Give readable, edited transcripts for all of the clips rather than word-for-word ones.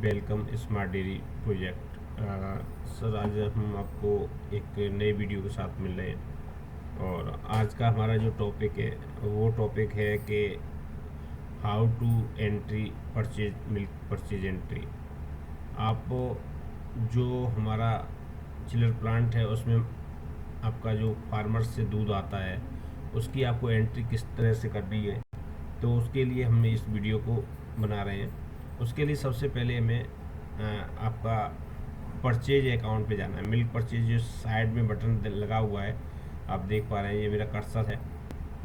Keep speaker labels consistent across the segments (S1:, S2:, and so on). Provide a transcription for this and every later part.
S1: Welcome smart dairy project. Sir, आज हम आपको एक नए वीडियो के साथ मिल रहे हैं और आज का हमारा जो टॉपिक है वो टॉपिक है कि how to entry purchase milk purchase entry. आप जो हमारा चिलर प्लांट है उसमें आपका जो फार्मर से दूध आता है उसकी आपको एंट्री किस तरह से करनी है, तो उसके लिए हम इस वीडियो को बना रहे हैं। उसके लिए सबसे पहले हमें आपका परचेज अकाउंट पे जाना है। मिल्क परचेज जो साइड में बटन लगा हुआ है आप देख पा रहे हैं, ये मेरा कर्सर है,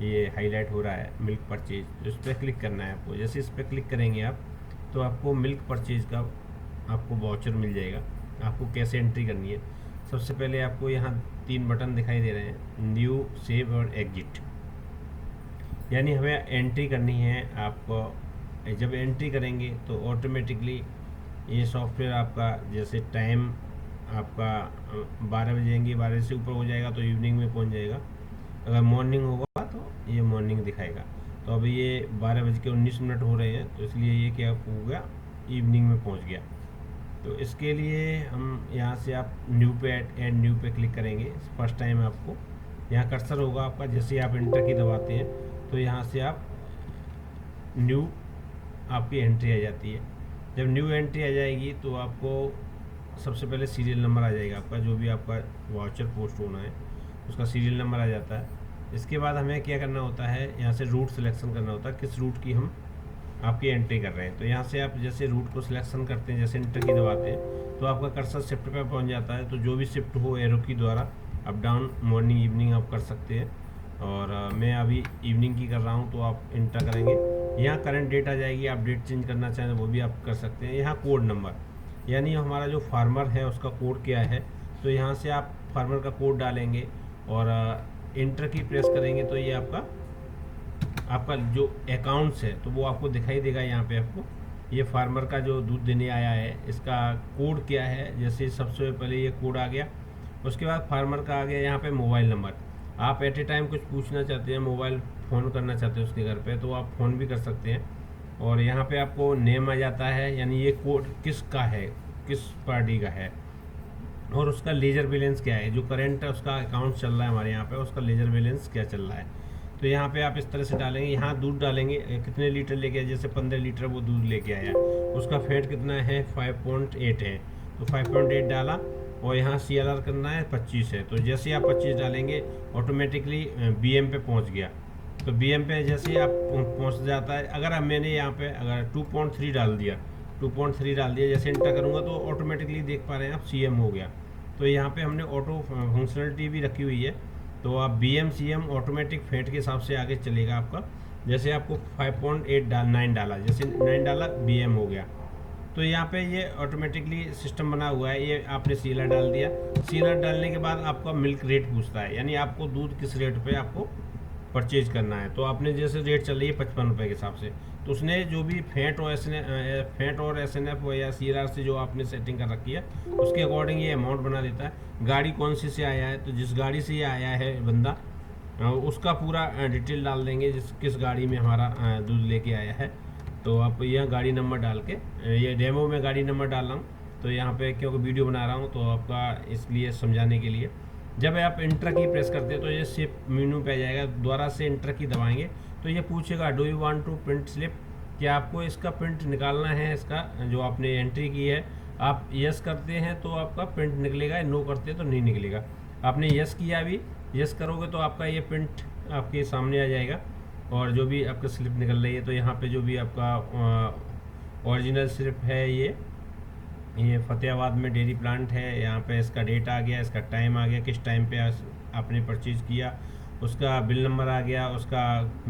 S1: ये हाईलाइट हो रहा है मिल्क परचेज, तो इस पर क्लिक करना है आपको। जैसे इस पर क्लिक करेंगे आप तो आपको मिल्क परचेज का आपको वाउचर मिल जाएगा। आपको कैसे एंट्री करनी है, सबसे पहले आपको यहाँ 3 बटन दिखाई दे रहे हैं, न्यू, सेव और एग्जिट। यानी हमें एंट्री करनी है। आपको जब एंट्री करेंगे तो ऑटोमेटिकली ये सॉफ्टवेयर आपका जैसे टाइम आपका 12 बजेंगे, 12 से ऊपर हो जाएगा तो इवनिंग में पहुंच जाएगा। अगर मॉर्निंग होगा तो ये मॉर्निंग दिखाएगा। तो अभी ये 12:19 हो रहे हैं, तो इसलिए ये क्या हो गया, इवनिंग में पहुंच गया। तो इसके लिए हम यहाँ से आप न्यू पे ऐड न्यू पे क्लिक करेंगे। फर्स्ट टाइम आपको यहाँ कर्सर होगा आपका, जैसे आप एंटर की दबाते हैं तो यहाँ से आप न्यू आपकी एंट्री आ जाती है। जब न्यू एंट्री आ जाएगी तो आपको सबसे पहले सीरियल नंबर आ जाएगा आपका, जो भी आपका वाउचर पोस्ट होना है उसका सीरियल नंबर आ जाता है। इसके बाद हमें क्या करना होता है, यहाँ से रूट सिलेक्शन करना होता है, किस रूट की हम आपकी एंट्री कर रहे हैं। तो यहाँ से आप जैसे रूट को सिलेक्शन करते हैं, जैसे एंटर की दबाते हैं तो आपका कर्सर शिफ्ट पे पहुँच जाता है। तो जो भी शिफ्ट हो एरो की द्वारा अप डाउन, मॉर्निंग, इवनिंग आप कर सकते हैं। और मैं अभी इवनिंग की कर रहा हूँ तो आप इंटर करेंगे, यहाँ करंट डेट आ जाएगी। आप डेट चेंज करना चाहें वो भी आप कर सकते हैं। यहाँ कोड नंबर, यानी हमारा जो फार्मर है उसका कोड क्या है, तो यहाँ से आप फार्मर का कोड डालेंगे और इंटर की प्रेस करेंगे तो ये आपका जो अकाउंट्स है तो वो आपको दिखाई देगा। यहाँ पे आपको ये फार्मर का जो दूध देने आया है इसका कोड क्या है, जैसे सबसे पहले ये कोड आ गया, उसके बाद फार्मर का आ गया यहाँ पे मोबाइल नंबर। आप एट ए टाइम कुछ पूछना चाहते हैं, मोबाइल फ़ोन करना चाहते हैं उसके घर पे, तो आप फ़ोन भी कर सकते हैं। और यहाँ पे आपको नेम आ जाता है, यानी ये कोड किसका है, किस पार्टी का है, और उसका लेजर बैलेंस क्या है, जो करंट उसका अकाउंट चल रहा है हमारे यहाँ पे उसका लेजर बैलेंस क्या चल रहा है। तो यहाँ पे आप इस तरह से डालेंगे। यहाँ दूध डालेंगे, कितने लीटर लेके आए, जैसे 15 लीटर वो दूध लेके आया, उसका फैट कितना है, 5.8 है, तो 5.8 डाला। और यहाँ CLR करना है 25 है, तो जैसे आप 25 डालेंगे ऑटोमेटिकली BM पे पहुँच गया। तो BM पे जैसे आप पहुँच जाता है। अगर मैंने यहाँ पे अगर 2.3 डाल दिया, 2.3 डाल दिया, जैसे इंटर करूँगा तो ऑटोमेटिकली देख पा रहे हैं आप CM हो गया। तो यहाँ पे हमने ऑटो फंक्शनलिटी भी रखी हुई है, तो आप BM CM ऑटोमेटिक फैट के हिसाब से आगे चलेगा आपका। जैसे आपको 5.8 9 डाला, जैसे 9 डाला BM हो गया। तो यहाँ पे ये ऑटोमेटिकली सिस्टम बना हुआ है। ये आपने CLR डाल दिया, CLR डालने के बाद आपका मिल्क रेट पूछता है, यानी आपको दूध किस रेट पे आपको परचेज करना है। तो आपने जैसे रेट चल रही है 55 रुपये के हिसाब से, तो उसने जो भी फैट और SNF या CLR से जो आपने सेटिंग कर रखी है उसके अकॉर्डिंग ये अमाउंट बना देता है। गाड़ी कौन सी से आया है, तो जिस गाड़ी से ये आया है बंदा उसका पूरा डिटेल डाल देंगे, किस गाड़ी में हमारा दूध लेके आया है। तो आप यह गाड़ी नंबर डाल के, ये डेमो में गाड़ी नंबर डाल रहा हूँ, तो यहाँ पे क्योंकि वीडियो बना रहा हूँ तो आपका इसलिए समझाने के लिए। जब आप इंटर की प्रेस करते हैं तो ये शिफ्ट मेनू पे आ जाएगा, दोबारा से इंटर की दबाएंगे तो ये पूछेगा do you want to print slip, क्या आपको इसका प्रिंट निकालना है, इसका जो आपने एंट्री की है। आप यस करते हैं तो आपका प्रिंट निकलेगा, नो करते हैं तो नहीं निकलेगा। आपने यस किया, अभी यस करोगे तो आपका ये प्रिंट आपके सामने आ जाएगा और जो भी आपका स्लिप निकल रही है। तो यहाँ पे जो भी आपका ओरिजिनल स्लिप है ये फतेहाबाद में डेयरी प्लांट है, यहाँ पे इसका डेट आ गया, इसका टाइम आ गया, किस टाइम पे आपने परचेज किया, उसका बिल नंबर आ गया, उसका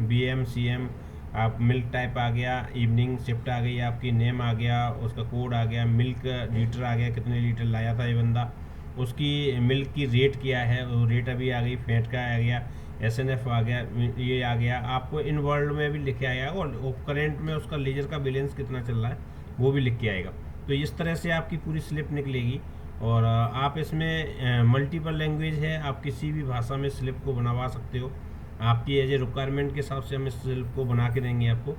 S1: BM CM आप मिल्क टाइप आ गया, इवनिंग शिफ्ट आ गई आपकी, नेम आ गया, उसका कोड आ गया, मिल्क लीटर आ गया, कितने लीटर लाया था ये बंदा, उसकी मिल्क की रेट क्या है, वो रेट अभी आ गई, फैट का आ गया, SNF आ गया, ये आ गया। आपको इन वर्ल्ड में भी लिख के आएगा और करेंट में उसका लेजर का बैलेंस कितना चल रहा है वो भी लिख के आएगा। तो इस तरह से आपकी पूरी स्लिप निकलेगी। और आप इसमें मल्टीपल लैंग्वेज है, आप किसी भी भाषा में स्लिप को बनवा सकते हो। आपकी एज ए रिक्वायरमेंट के हिसाब से हम इस स्लिप को बना के देंगे आपको।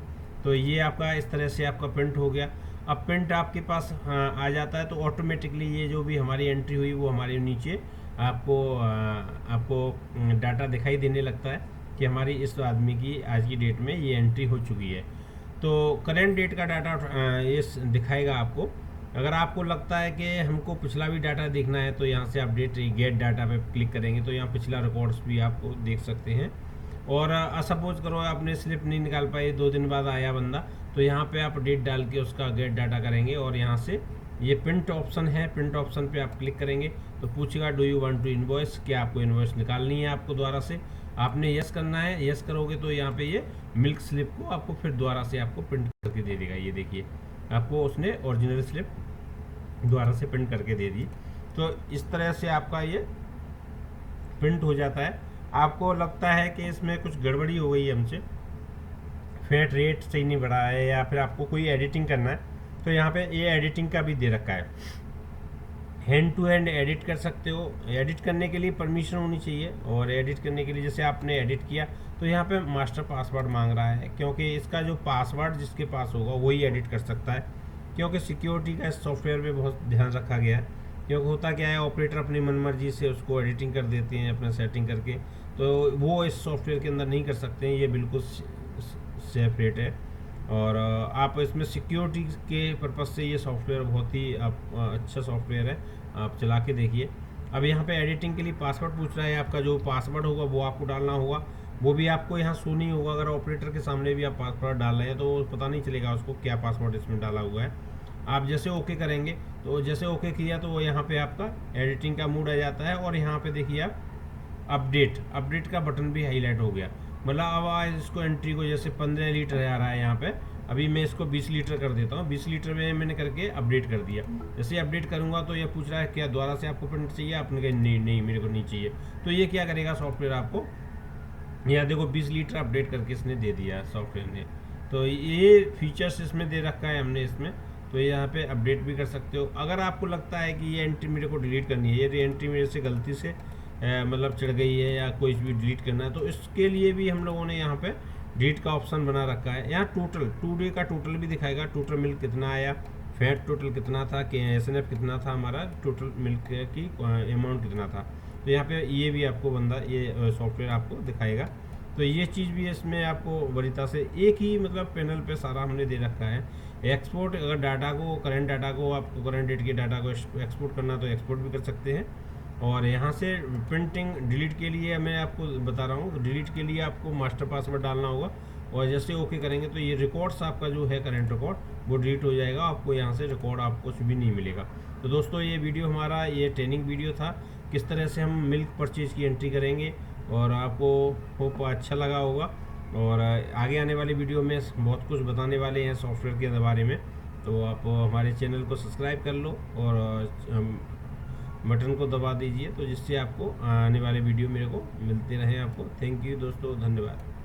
S1: तो ये आपका इस तरह से आपका प्रिंट हो गया। अब प्रिंट आपके पास आ जाता है, तो ऑटोमेटिकली ये जो भी हमारी एंट्री हुई वो हमारे नीचे आपको डाटा दिखाई देने लगता है कि हमारी इस आदमी की आज की डेट में ये एंट्री हो चुकी है। तो करेंट डेट का डाटा ये दिखाएगा आपको। अगर आपको लगता है कि हमको पिछला भी डाटा देखना है तो यहाँ से अपडेट गेट डाटा पे क्लिक करेंगे तो यहाँ पिछला रिकॉर्ड्स भी आपको देख सकते हैं। और सपोज करो आपने स्लिप नहीं निकाल पाई, 2 दिन बाद आया बंदा, तो यहाँ पे आप डेट डाल के उसका गेट डाटा करेंगे और यहाँ से ये प्रिंट ऑप्शन है, प्रिंट ऑप्शन पे आप क्लिक करेंगे तो पूछेगा do you want to invoice, क्या आपको इनवॉइस निकालनी है आपको दोबारा से। आपने यस करना है, यस करोगे तो यहाँ पे ये मिल्क स्लिप को आपको फिर दोबारा से आपको प्रिंट करके दे देगा। ये देखिए आपको उसने ओरिजिनल स्लिप दोबारा से प्रिंट करके दे दी। तो इस तरह से आपका ये प्रिंट हो जाता है। आपको लगता है कि इसमें कुछ गड़बड़ी हो गई है हमसे, फैट रेट सही नहीं बढ़ा है, या फिर आपको कोई एडिटिंग करना है, तो यहाँ पे ये एडिटिंग का भी दे रखा है। हैंड टू हैंड एडिट कर सकते हो। एडिट करने के लिए परमिशन होनी चाहिए, और एडिट करने के लिए जैसे आपने एडिट किया तो यहाँ पे मास्टर पासवर्ड मांग रहा है, क्योंकि इसका जो पासवर्ड जिसके पास होगा वही एडिट कर सकता है, क्योंकि सिक्योरिटी का इस सॉफ्टवेयर पे बहुत ध्यान रखा गया है। क्योंकि होता क्या है, ऑपरेटर अपनी मनमर्जी से उसको एडिटिंग कर देते हैं अपना सेटिंग करके, तो वो इस सॉफ्टवेयर के अंदर नहीं कर सकते हैं। ये बिल्कुल सेफ रेट है, और आप इसमें सिक्योरिटी के पर्पज़ से ये सॉफ्टवेयर बहुत ही अच्छा सॉफ्टवेयर है, आप चला के देखिए। अब यहाँ पे एडिटिंग के लिए पासवर्ड पूछ रहा है, आपका जो पासवर्ड होगा वो आपको डालना होगा, वो भी आपको यहाँ शो नहीं होगा। अगर ऑपरेटर के सामने भी आप पासवर्ड डाल रहे हैं तो पता नहीं चलेगा उसको क्या पासवर्ड इसमें डाला हुआ है। आप जैसे ओके करेंगे, तो जैसे ओके किया तो वो यहाँ पे आपका एडिटिंग का मूड आ जाता है, और यहाँ पे देखिए आप अपडेट का बटन भी हाईलाइट हो गया। मतलब अब आज इसको एंट्री को जैसे 15 लीटर आ रहा है यहाँ पे, अभी मैं इसको 20 लीटर कर देता हूँ। 20 लीटर में मैंने करके अपडेट कर दिया। जैसे अपडेट करूँगा तो ये पूछ रहा है क्या दोबारा से आपको प्रिंट चाहिए, आपने कहा नहीं मेरे को नहीं चाहिए। तो ये क्या करेगा सॉफ्टवेयर आपको, यहाँ देखो 20 लीटर अपडेट करके इसने दे दिया सॉफ्टवेयर ने। तो ये फीचर्स इसमें दे रखा है हमने इसमें, तो यहाँ पे अपडेट भी कर सकते हो। अगर आपको लगता है कि ये एंट्री मेरे को डिलीट करनी है, ये एंट्री मेरे से गलती से मतलब चढ़ गई है या कोई भी डिलीट करना है, तो इसके लिए भी हम लोगों ने यहाँ पे डिलीट का ऑप्शन बना रखा है। यहाँ टोटल 2 डे का टोटल भी दिखाएगा, टोटल मिल्क कितना आया, फैट टोटल कितना था, SNF कितना था, हमारा टोटल मिल्क की अमाउंट कितना था। तो यहाँ पे ये भी आपको ये सॉफ्टवेयर आपको दिखाएगा। तो ये चीज़ भी इसमें आपको वरीयता से एक ही मतलब पैनल पे सारा हमने दे रखा है। एक्सपोर्ट, अगर डाटा को करंट डाटा को आपको करंट डेट के डाटा को एक्सपोर्ट करना तो एक्सपोर्ट भी कर सकते हैं। और यहाँ से प्रिंटिंग डिलीट के लिए मैं आपको बता रहा हूँ, डिलीट के लिए आपको मास्टर पासवर्ड डालना होगा, और जैसे ओके करेंगे तो ये रिकॉर्ड्स आपका जो है करंट रिकॉर्ड वो डिलीट हो जाएगा। आपको यहाँ से रिकॉर्ड आपको कुछ भी नहीं मिलेगा। तो दोस्तों ये वीडियो हमारा ये ट्रेनिंग वीडियो था, किस तरह से हम मिल्क परचेज की एंट्री करेंगे, और आपको होप अच्छा लगा होगा। और आगे आने वाली वीडियो में बहुत कुछ बताने वाले हैं सॉफ्टवेयर के बारे में, तो आप हमारे चैनल को सब्सक्राइब कर लो और बटन को दबा दीजिए, तो जिससे आपको आने वाले वीडियो मेरे को मिलते रहें आपको। थैंक यू दोस्तों, धन्यवाद।